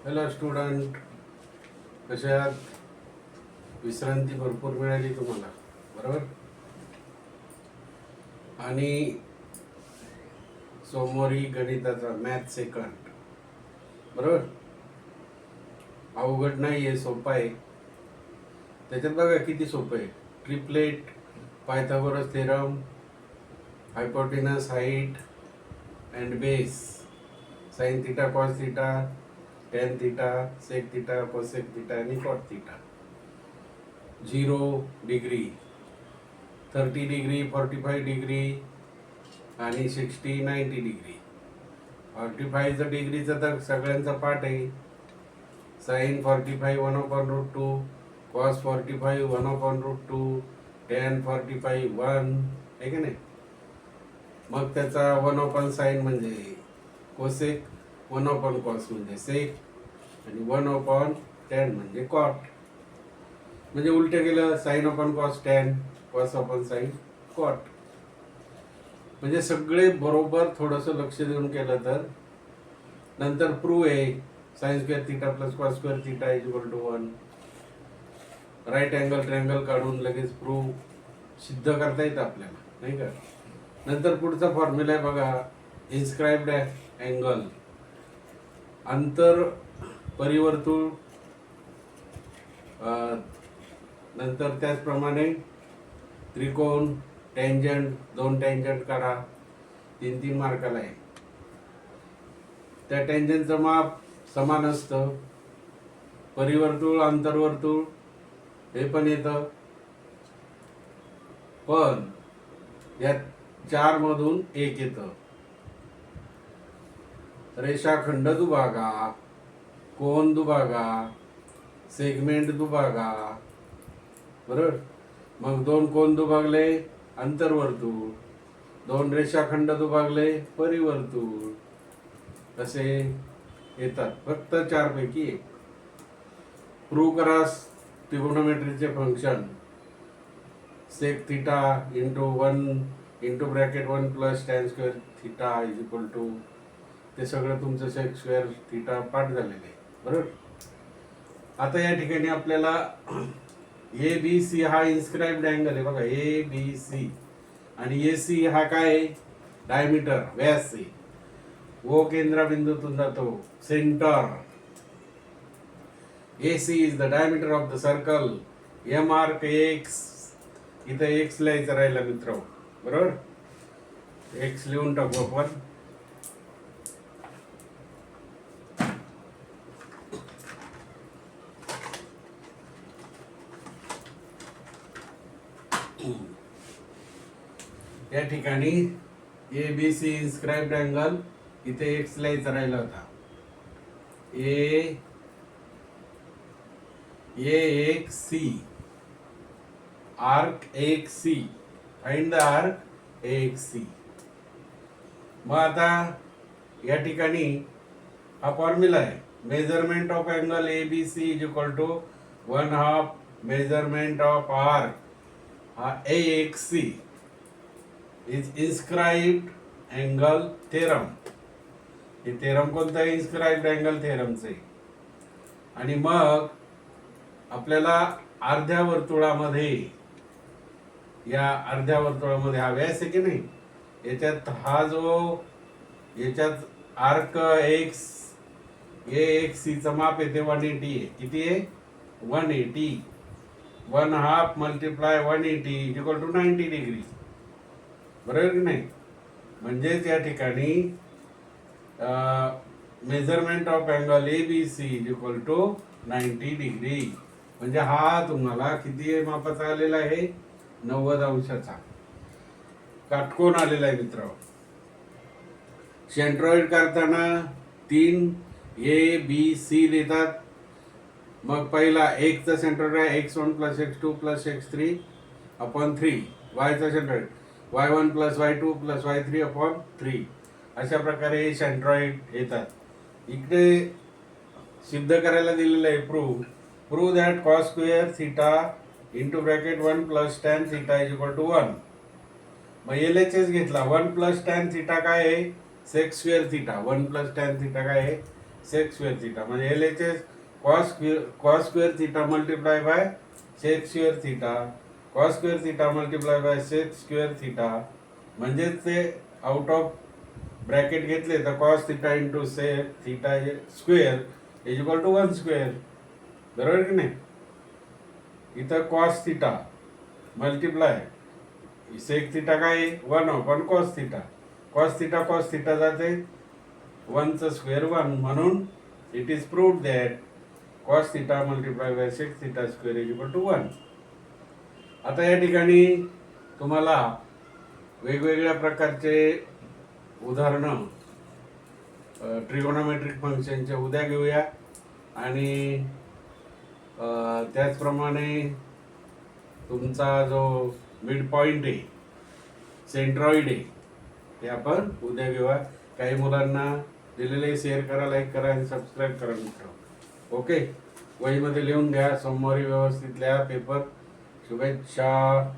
Hello student, कसे आहात? विश्रांती भरपूर मिळाली तुम्हाला, बरोबर? आणि सोमवारी गणिताचा मॅथ सेकंड, बरोबर? अवघड नाही आहे, सोपं आहे. त्याच्यात बघा किती सोपं आहे. Triplet, Pythagoras theorem, hypotenuse, height and base, sine theta, cos theta, tan theta, sec theta, cosec theta आणि cot theta. 0 degree, 30 degree, 45 degree आणि 60, 90 डिग्री. 45 डिग्रीचा तर सगळ्यांचा पाठ आहे. साइन 45 1/√2, कॉस 45 1/√2, टेन 45 1, आहे की नाही? मग त्याचा 1/sin म्हणजे कोसेक, 1/cos म्हणजे सेक आणि 1/tan म्हणजे कॉट. म्हणजे उलटे गेलं, sin/cos tan, cos/sin cot. म्हणजे सगळे बरोबर थोडंसं लक्ष देऊन केलं तर. नंतर प्रूव्ह आहे, sin² θ plus cos² θ equal to 1. Right angle triangle काढून लगेच प्रूव्ह सिद्ध करता येतं आपल्याला, नाही का? नंतर पुढचा फॉर्म्युला आहे बघा, इन्स्क्राइब्ड अँगल, अंतर परिवर्तुळ. नंतर त्याचप्रमाणे त्रिकोण, टँजंट, 2 टँजंट काढा, 3 मार्काला आहे. त्या टँजंटचं माप समान असतं. परिवर्तुळ, अंतर्वर्तुळ हे पण येतं. पण या 4 मधून एक येतं. रेषाखंड दुभागा, कोन दुभागा, सेगमेंट दुभागा, बरोबर? मग 2 कोन दुभागले, अंतर्वर्तुळ. 2 रेषाखंड दुभागले, परिवर्तुळ. असे येतात. फक्त 4 पैकी एक. प्रूव्ह करा ट्रिगोनोमेट्रीचे function. Sec theta into 1 bracket 1 plus tan² theta is equal to, ते सगळं तुमचं sec² थिटा पाठ झालेलं आहे, बरोबर? आता या ठिकाणी आपल्याला ABC हा इन्स्क्राइब्ड अँगल आहे बघा, ABC. आणि AC हा काय आहे? डायमीटर, व्यास आहे. O केंद्रबिंदूतून जातो, centre. AC is the diameter of the circle. M arc X, इथं X लिहायचं राहिला मित्र, बरोबर? X लिहून टाकू आपण. या ठिकाणी ABC इन्स्क्राइब्ड अँगल, इथे X लिहायचा राहिला होता. एक C, आर्क एक C, फाइंड द आर्क एक C. मग आता या ठिकाणी हा फॉर्म्युला आहे, measurement of angle ABC is equal to 1/2 measurement of arc हा AXC is inscribed angle theorem. हे थेरम कोणतं आहे? इन्स्क्राइब्ड अँगल थेरमचे. आणि मग आपल्याला अर्ध्या वर्तुळामध्ये, या अर्ध्या वर्तुळामध्ये हा व्यास आहे की नाही, याच्यात हा जो, याच्यात आर्क AXC चं माप आहे ते 180 आहे. किती आहे? 180. 1/2 मल्टिप्लाय 180 इक्वल टू 90 डिग्री, बरोबर की नाही? म्हणजेच या ठिकाणी measurement of angle ABC is equal to 90 degree. म्हणजे हा तुम्हाला किती मापाचा आलेला आहे? 90 अंशाचा काटकोन आलेला आहे मित्र. सेंट्रॉइड करताना 3 ABC देतात. मग पहिला एक चा सेंट्रॉइड आहे x1 plus x2 plus x3 upon 3. वायचा centroid y1 plus y2 plus y3 upon 3. अशा प्रकारे हे सेंट्रॉइड येतात. इकडे सिद्ध करायला दिलेलं आहे prove that cos² theta into bracket 1 plus tan theta is equal to 1. मग LHS घेतला. 1 प्लस tan थिटा काय आहे? sec² theta. 1 plus tan theta काय आहे? सेक स्क्वेअर थिटा म्हणजे LHS cos square theta multiply by sec square theta, cos square theta multiply by sec square theta, म्हणजेच ते out of bracket घेतले तर cos theta into sec theta square is equal to 1 square. बरोबर की नाही. इथं cos theta multiply sec theta काय 1 upon cos theta, cos theta जाते 1चं स्क्वेअर 1, म्हणून it is proved that cos theta multiply by sec theta square is equal to 1. आता या ठिकाणी तुम्हाला वेगवेगळ्या प्रकारचे उदाहरणं ट्रिगोनोमेट्रिक फंक्शनचे उद्या घेऊया आणि त्याचप्रमाणे तुमचा जो मिड पॉइंट आहे, सेंट्रॉइड आहे, ते आपण उद्या घेऊया. काही मुलांना दिलेले शेअर करा, लाईक करा आणि सबस्क्राईब करा मित्र. ओके, वहीमध्ये लिहून घ्या, सोमवारी व्यवस्थित लिहा पेपर. शुभेच्छा.